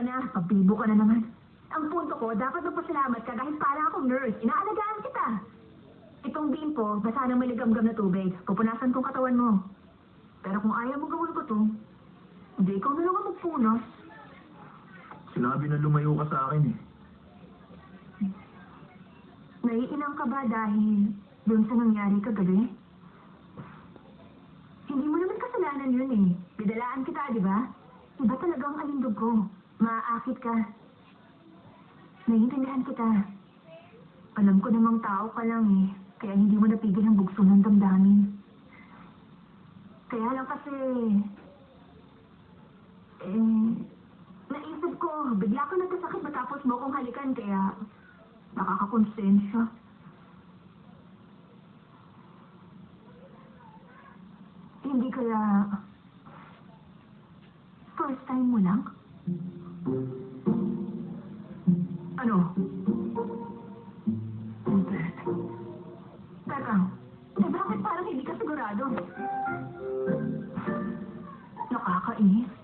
na, pabibo ka na naman. Ang punto ko, dapat magpasalamat ka dahil parang akong nurse. Inaalagaan kita. Itong bimpo, basa ng maligamgam na tubig. Pupunasan kong katawan mo. Pero kung ayaw mo gawin ko to, hindi ikaw na lang ang magpunas. Sinabi na lumayo ka sa akin eh. Naiilang ka ba dahil dun sa nangyari kagabi? Hindi mo naman kasalanan yun eh. Bidalaan kita, di ba? Iba talaga ang alindog ko. Maaakit ka. Naiintindihan kita. Alam ko namang tao ka lang eh. Kaya hindi mo napigil ang bugso ng damdamin. Kaya lang kasi... naisip ko, bigla ka nagkasakit matapos mo kong halikan kaya... nakakakonsensya. Hindi kaya... first time mo lang? Ano? Hindi. Teka, bakit parang hindi ka sigurado? Nakakainis.